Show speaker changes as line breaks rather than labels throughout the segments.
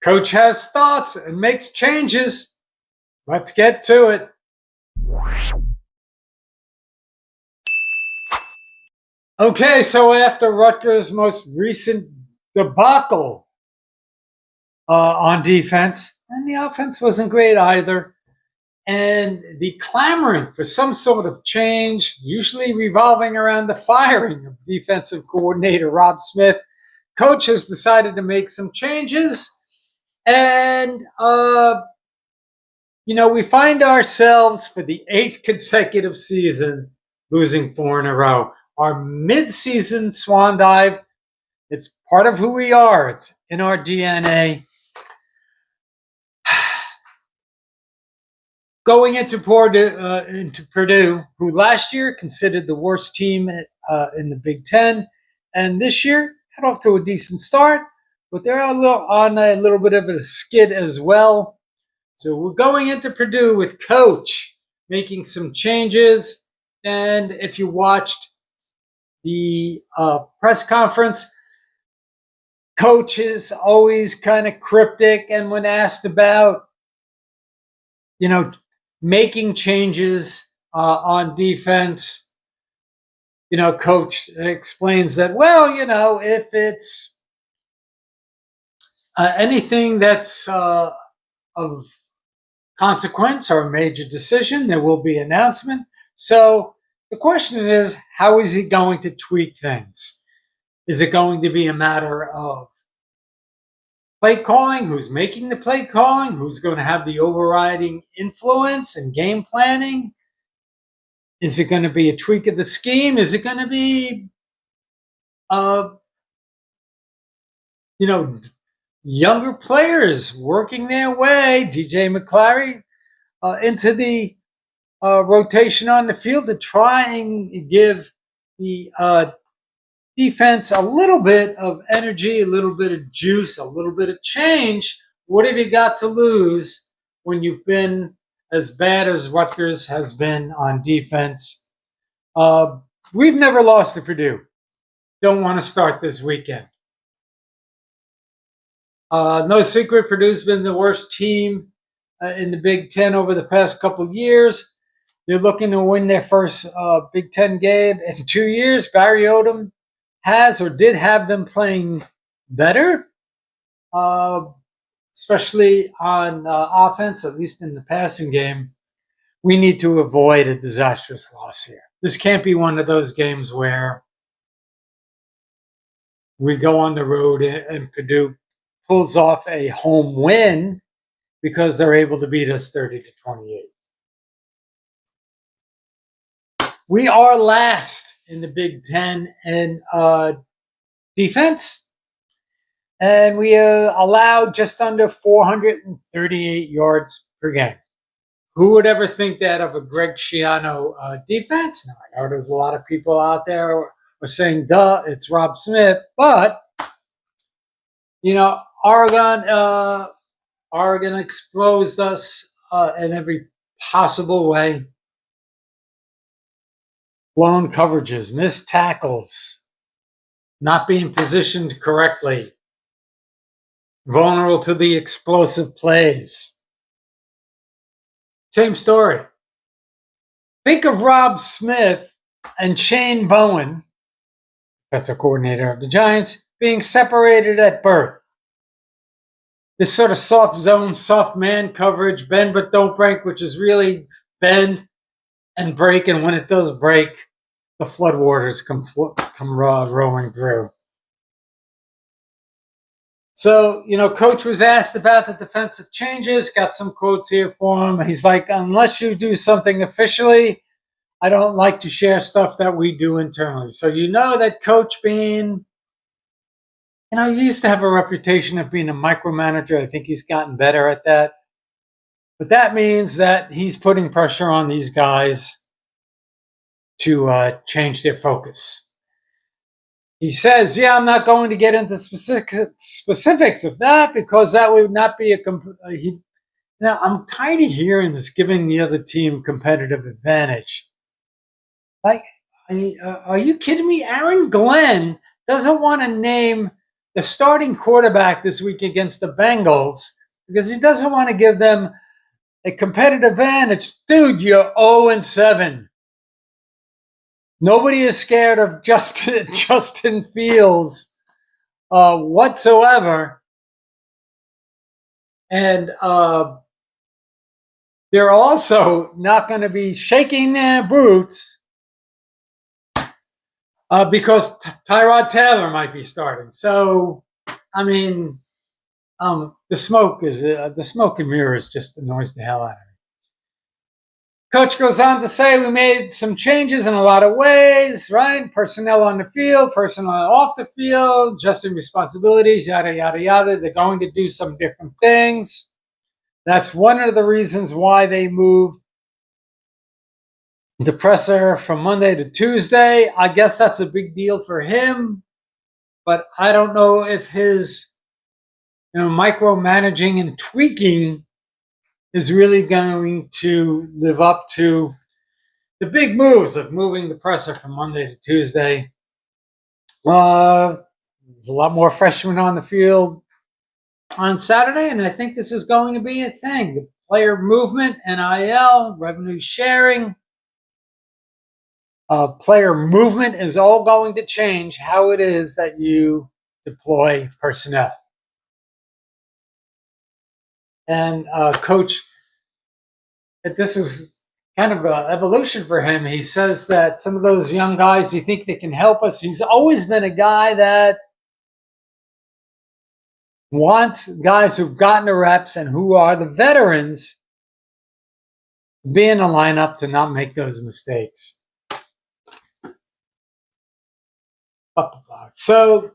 Coach has thoughts and makes changes. Let's get to it. Okay, so after Rutgers' most recent debacle on defense, and the offense wasn't great either, and the clamoring for some sort of change, usually revolving around the firing of defensive coordinator Rob Smith, coach has decided to make some changes. And, we find ourselves for the 8th consecutive season losing 4 in a row. Our mid-season swan dive, it's part of who we are. It's in our DNA. Going into Purdue, who last year considered the worst team in the Big Ten, and this year got off to a decent start, but they're on a little bit of a skid as well. So we're going into Purdue with Coach making some changes, and if you watched the press conference, Coach is always kind of cryptic, and when asked about, making changes on defense, Coach explains that, if it's anything that's of consequence or a major decision, there will be announcement. So the question is, how is he going to tweak things? Is it going to be a matter of play calling? Who's making the play calling? Who's going to have the overriding influence and game planning? Is it going to be a tweak of the scheme? Is it going to be, younger players working their way, DJ McClary, into the rotation on the field to try and give the defense a little bit of energy, a little bit of juice, a little bit of change? What have you got to lose when you've been as bad as Rutgers has been on defense? We've never lost to Purdue. Don't want to start this weekend. No secret, Purdue's been the worst team in the Big Ten over the past couple of years. They're looking to win their first Big Ten game in 2 years. Barry Odom has or did have them playing better, especially on offense, at least in the passing game. We need to avoid a disastrous loss here. This can't be one of those games where we go on the road and Purdue pulls off a home win because they're able to beat us 30-28. We are last in the Big Ten in defense, and we allowed just under 438 yards per game. Who would ever think that of a Greg Schiano defense? Now, I know there's a lot of people out there who are saying, duh, it's Rob Smith, but, Oregon exposed us in every possible way. Blown coverages, missed tackles, not being positioned correctly, vulnerable to the explosive plays. Same story. Think of Rob Smith and Shane Bowen, that's a coordinator of the Giants, being separated at birth. This sort of soft zone, soft man coverage, bend but don't break, which is really bend and break, and when it does break, the floodwaters come rolling through. So, Coach was asked about the defensive changes, got some quotes here for him. He's like, unless you do something officially, I don't like to share stuff that we do internally. So that Coach being, he used to have a reputation of being a micromanager. I think he's gotten better at that. But that means that he's putting pressure on these guys to change their focus. He says, I'm not going to get into specifics of that because that would not be I'm tired of hearing this, giving the other team competitive advantage. Like, are you kidding me? Aaron Glenn doesn't want to name the starting quarterback this week against the Bengals because he doesn't want to give them a competitive advantage. Dude, you're 0-7. Nobody is scared of Justin Fields whatsoever. And they're also not going to be shaking their boots because Tyrod Taylor might be starting. So, I mean, the smoke and mirrors just annoys the hell out of me. Coach goes on to say we made some changes in a lot of ways, right? Personnel on the field, personnel off the field, adjusting responsibilities, yada, yada, yada. They're going to do some different things. That's one of the reasons why they moved the presser from Monday to Tuesday. I guess that's a big deal for him, but I don't know if his micromanaging and tweaking is really going to live up to the big moves of moving the presser from Monday to Tuesday. There's a lot more freshmen on the field on Saturday, and I think this is going to be a thing. The player movement, NIL, revenue sharing, player movement is all going to change how it is that you deploy personnel. And Coach, this is kind of an evolution for him. He says that some of those young guys, you think they can help us? He's always been a guy that wants guys who've gotten the reps and who are the veterans be in a lineup to not make those mistakes. So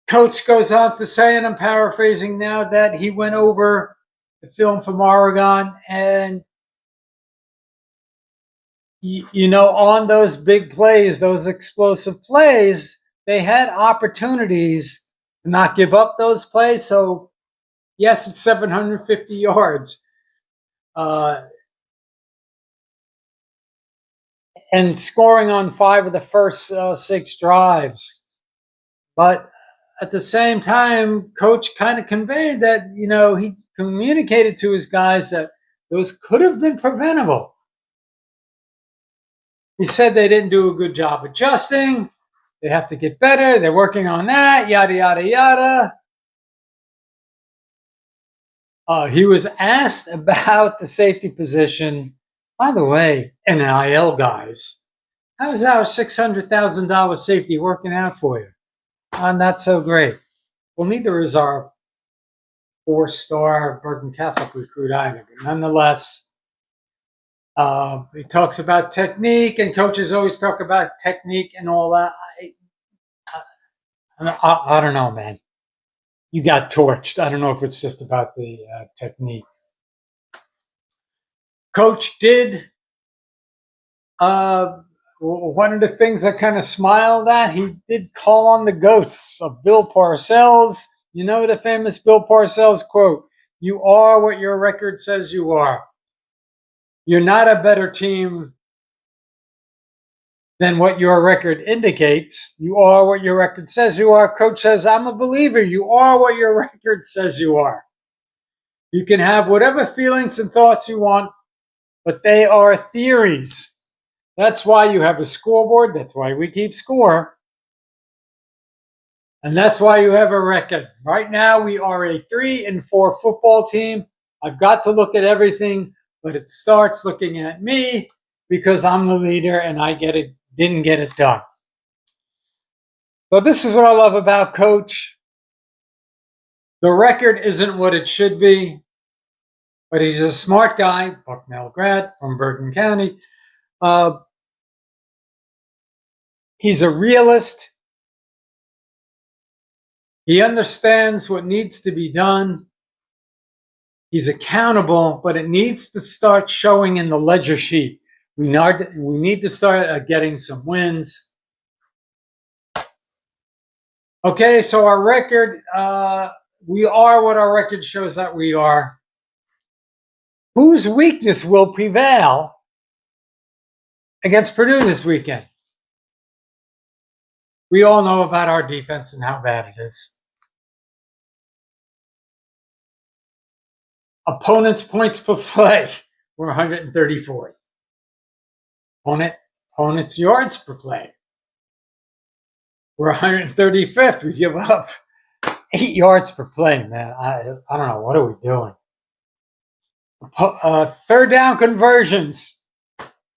Coach goes on to say, and I'm paraphrasing now, that he went over the film from Oregon and on those big plays, those explosive plays, they had opportunities to not give up those plays. So, yes, it's 750 yards. And scoring on 5 of the first 6 drives. But at the same time, Coach kind of conveyed that, he communicated to his guys that those could have been preventable. He said they didn't do a good job adjusting. They have to get better. They're working on that, yada, yada, yada. He was asked about the safety position. By the way, NIL guys, how is our $600,000 safety working out for you? Not so great. Well, neither is our 4-star Bergen Catholic recruit either. But nonetheless, he talks about technique, and coaches always talk about technique and all that. I don't know, man. You got torched. I don't know if it's just about the technique. Coach did one of the things I kind of smiled at, he did call on the ghosts of Bill Parcells. You know the famous Bill Parcells quote, "You are what your record says you are." You're not a better team than what your record indicates. You are what your record says you are. Coach says, I'm a believer. You are what your record says you are. You can have whatever feelings and thoughts you want, but they are theories. That's why you have a scoreboard. That's why we keep score. And that's why you have a record. Right now, we are a 3-4 football team. I've got to look at everything, but it starts looking at me because I'm the leader and I didn't get it done. So this is what I love about Coach. The record isn't what it should be, but he's a smart guy, Bucknell grad from Bergen County. He's a realist. He understands what needs to be done. He's accountable, but it needs to start showing in the ledger sheet. We need to start getting some wins. Okay, so our record, we are what our record shows that we are. Whose weakness will prevail against Purdue this weekend? We all know about our defense and how bad it is. Opponents' points per play were 134th. Opponents' yards per play were 135th. We give up 8 yards per play, man. I don't know. What are we doing? Third down conversions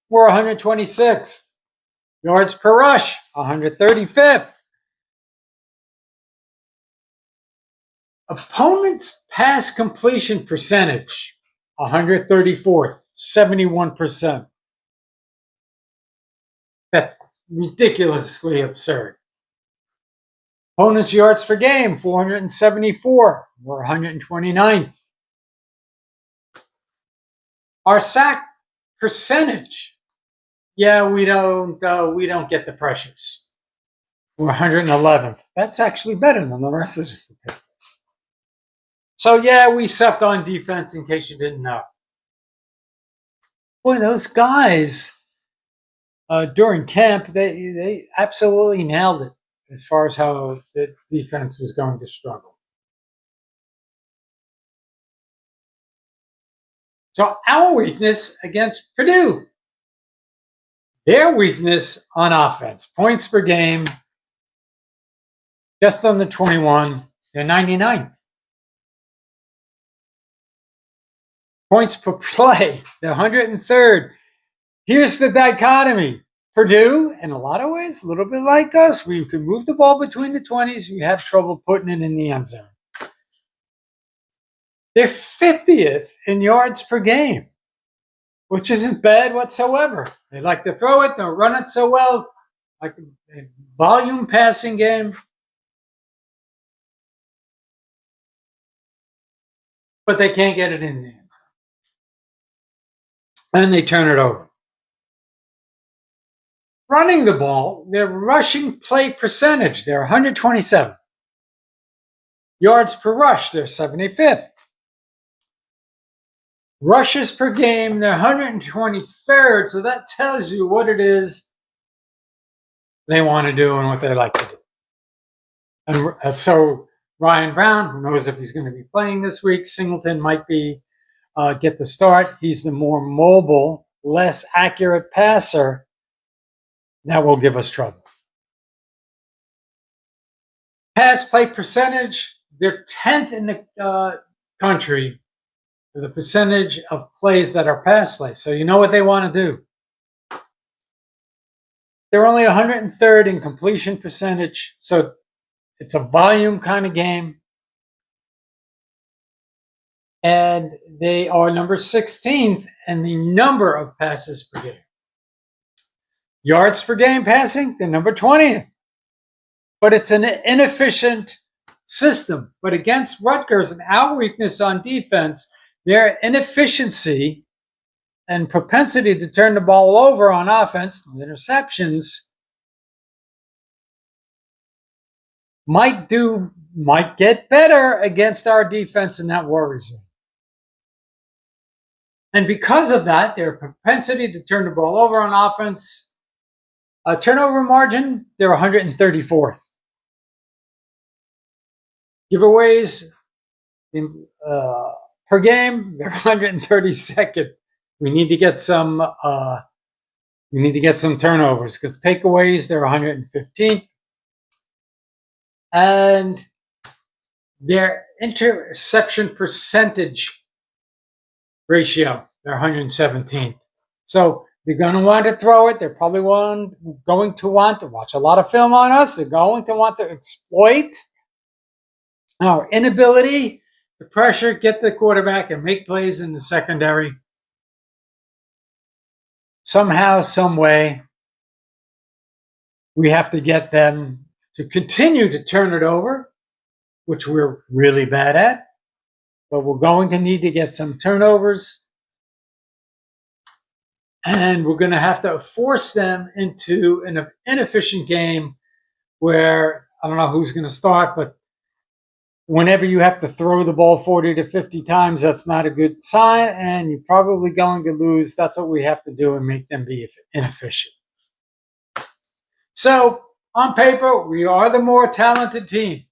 were 126th. Yards per rush, 135th. Opponents' pass completion percentage, 134th, 71%. That's ridiculously absurd. Opponents' yards per game, 474, we're 129th. Our sack percentage, we don't get the pressures. We're 111th. That's actually better than the rest of the statistics. So we suck on defense, in case you didn't know. Boy, those guys during camp, they absolutely nailed it as far as how the defense was going to struggle. So our weakness against Purdue, their weakness on offense, points per game, just under 21, they're 99th. Points per play, they're 103rd. Here's the dichotomy. Purdue, in a lot of ways, a little bit like us, we can move the ball between the 20s, we have trouble putting it in the end zone. They're 50th in yards per game, which isn't bad whatsoever. They like to throw it, they'll run it so well, like a volume passing game. But they can't get it in the end zone. And they turn it over. Running the ball, their rushing play percentage, they're 127. Yards per rush, they're 75th. Rushes per game, they're 123rd. So that tells you what it is they want to do and what they like to do. And so Ryan Brown, who knows if he's going to be playing this week, Singleton might be get the start. He's the more mobile, less accurate passer. That will give us trouble. Pass play percentage, they're 10th in the country for the percentage of plays that are pass plays. So you know what they want to do. They're only 103rd in completion percentage. So it's a volume kind of game. And they are number 16th in the number of passes per game. Yards per game passing, they're number 20th. But it's an inefficient system. But against Rutgers and our weakness on defense, their inefficiency and propensity to turn the ball over on offense, interceptions, might get better against our defense, and that worries me. And because of that, their propensity to turn the ball over on offense, turnover margin, they're 134th. Giveaways per game, they're 132nd. We need to get some turnovers, because takeaways, they're 115th. And their interception percentage ratio, they're 117th. So they're going to want to throw it. They're probably going to want to watch a lot of film on us. They're going to want to exploit our inability to pressure, get the quarterback, and make plays in the secondary. Somehow, some way, we have to get them to continue to turn it over, which we're really bad at. But we're going to need to get some turnovers. And we're going to have to force them into an inefficient game where, I don't know who's going to start, but whenever you have to throw the ball 40 to 50 times, that's not a good sign, and you're probably going to lose. That's what we have to do, and make them be inefficient. So On paper, we are the more talented team.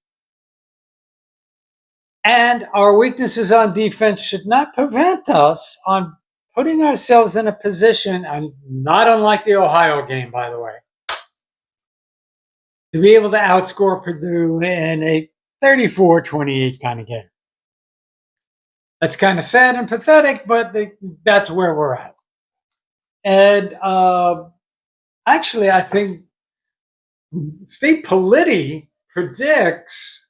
And our weaknesses on defense should not prevent us on putting ourselves in a position, and not unlike the Ohio game, by the way, to be able to outscore Purdue in a 34-28 kind of game. That's kind of sad and pathetic, but that's where we're at. And actually, I think Steve Politi predicts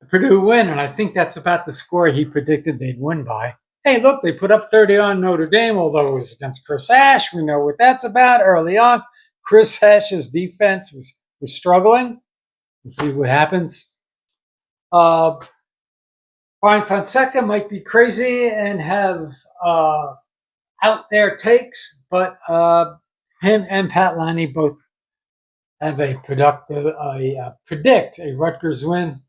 the Purdue win, and I think that's about the score he predicted they'd win by. Hey, look, they put up 30 on Notre Dame, although it was against Chris Ash. We know what that's about early on. Chris Ash's defense was struggling. We'll see what happens. Brian Fonseca might be crazy and have out there takes, but him and Pat Lanny both have predict a Rutgers win.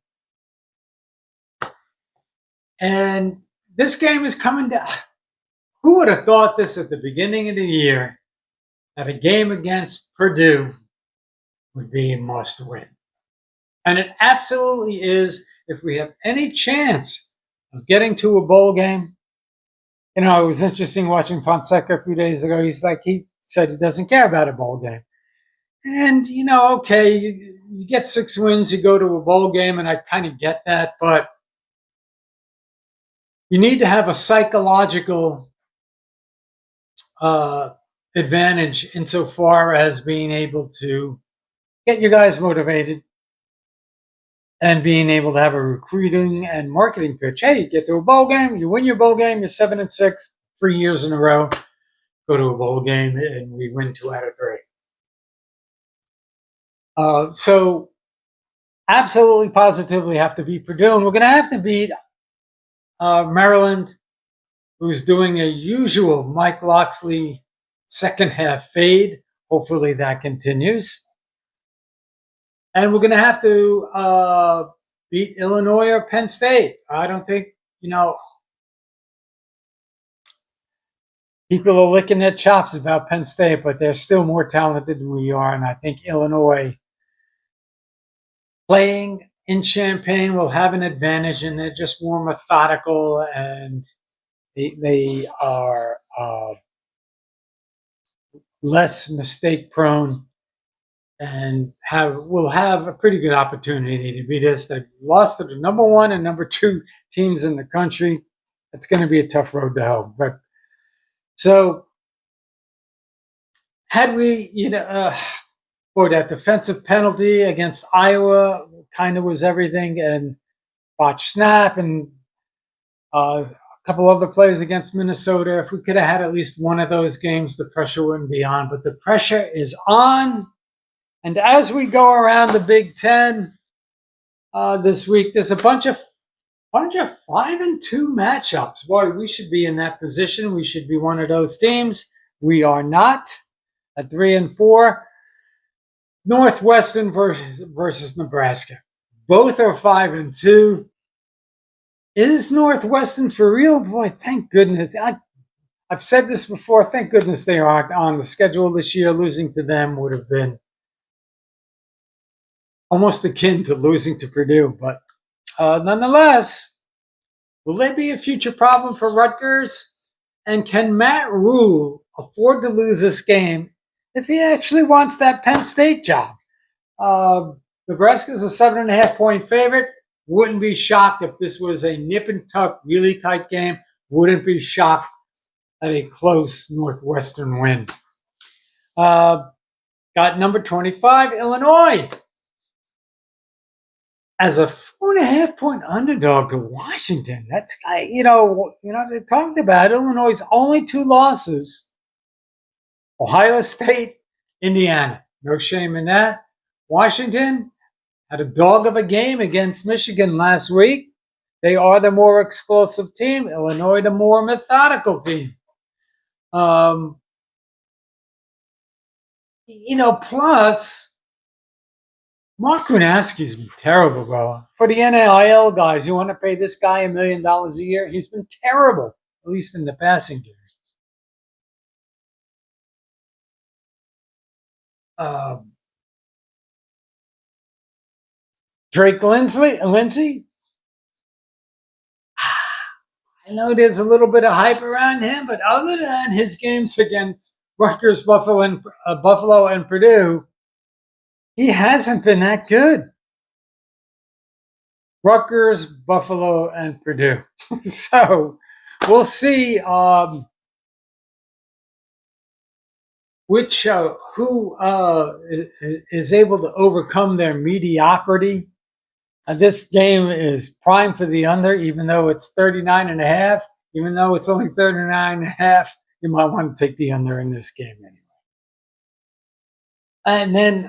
And this game is coming down. Who would have thought this at the beginning of the year, that a game against Purdue would be a must win? And it absolutely is. If we have any chance of getting to a bowl game, it was interesting watching Fonseca a few days ago. He said he doesn't care about a bowl game. And, okay, you get 6 wins, you go to a bowl game, and I kind of get that, but you need to have a psychological advantage insofar as being able to get your guys motivated and being able to have a recruiting and marketing pitch. Hey, you get to a bowl game, you win your bowl game, you're 7-6, 3 years in a row, go to a bowl game, and we win 2 out of 3. So absolutely positively have to beat Purdue, and we're going to have to beat Maryland, who's doing a usual Mike Locksley second half fade. Hopefully that continues. And we're going to have to beat Illinois or Penn State. I don't think, people are licking their chops about Penn State, but they're still more talented than we are. And I think Illinois, playing in Champaign, will have an advantage, and they're just more methodical, and they are less mistake prone, and will have a pretty good opportunity to beat us. They've lost to the number 1 and number 2 teams in the country. It's going to be a tough road to hoe. But so had we, that defensive penalty against Iowa kind of was everything, and botched snap, and a couple other plays against Minnesota. If we could have had at least one of those games, the pressure wouldn't be on. But the pressure is on. And as we go around the Big Ten this week, there's a bunch of 5-2 matchups. Boy, we should be in that position. We should be one of those teams. We are not at 3-4. Northwestern versus Nebraska. Both are 5-2. Is Northwestern for real? Boy, thank goodness. I've said this before. Thank goodness they aren't on the schedule this year. Losing to them would have been almost akin to losing to Purdue. But nonetheless, will they be a future problem for Rutgers? And can Matt Rhule afford to lose this game if he actually wants that Penn State job? Nebraska's a 7.5-point favorite. Wouldn't be shocked if this was a nip and tuck, really tight game. Wouldn't be shocked at a close Northwestern win. Got number 25, Illinois, as a 4.5-point underdog to Washington. That's, they talked about Illinois' only 2 losses: Ohio State, Indiana. No shame in that. Washington had a dog of a game against Michigan last week. They are the more explosive team. Illinois, the more methodical team. Plus, Mark Grunaski's been terrible, bro. For the NIL guys, you want to pay this guy $1 million a year? He's been terrible, at least in the passing game. Um, Drake Lindsay. I know there's a little bit of hype around him, but other than his games against Rutgers, Buffalo, and Purdue, he hasn't been that good. Rutgers, Buffalo, and Purdue. So we'll see who is able to overcome their mediocrity. This game is prime for the under, even though it's 39.5. Even though it's only 39.5, you might want to take the under in this game anyway. And then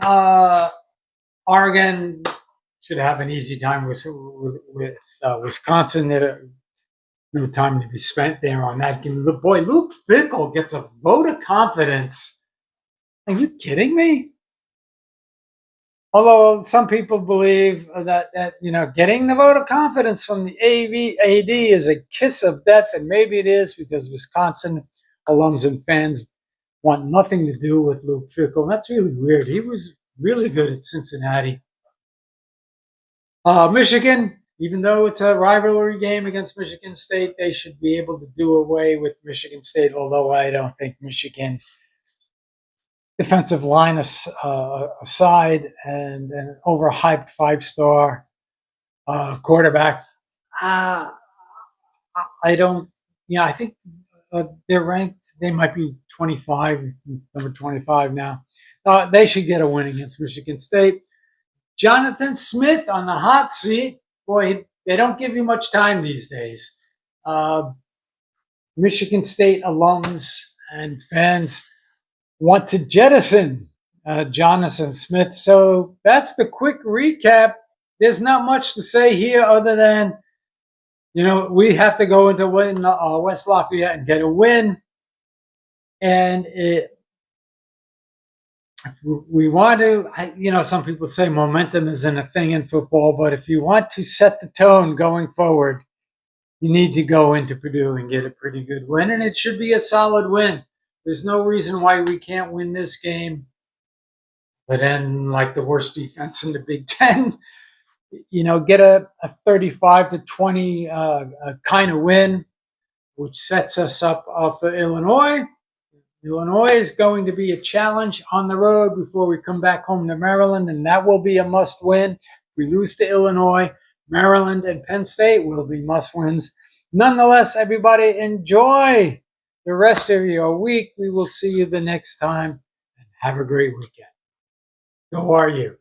Oregon should have an easy time with Wisconsin. There, no time to be spent there on that game. Boy, Luke Fickell gets a vote of confidence. Are you kidding me? Although some people believe that getting the vote of confidence from the AD is a kiss of death, and maybe it is because Wisconsin alums and fans want nothing to do with Luke Fickell. That's really weird. He was really good at Cincinnati. Michigan, even though it's a rivalry game against Michigan State, they should be able to do away with Michigan State, although I don't think Michigan, defensive line aside, and an overhyped 5-star quarterback, I don't, I think they're ranked, they might be 25, number 25 now. They should get a win against Michigan State. Jonathan Smith on the hot seat. Boy, they don't give you much time these days. Michigan State alums and fans want to jettison Jonathan Smith. So that's the quick recap. There's not much to say here other than, we have to go into West Lafayette and get a win. And we want to, some people say momentum isn't a thing in football, but if you want to set the tone going forward, you need to go into Purdue and get a pretty good win, and it should be a solid win. There's no reason why we can't win this game. But then, like the worst defense in the Big Ten, get a 35-20 kind of win, which sets us up for Illinois. Illinois is going to be a challenge on the road before we come back home to Maryland, and that will be a must-win. If we lose to Illinois, Maryland and Penn State will be must-wins. Nonetheless, everybody, enjoy the rest of your week. We will see you the next time, and have a great weekend. Go are you.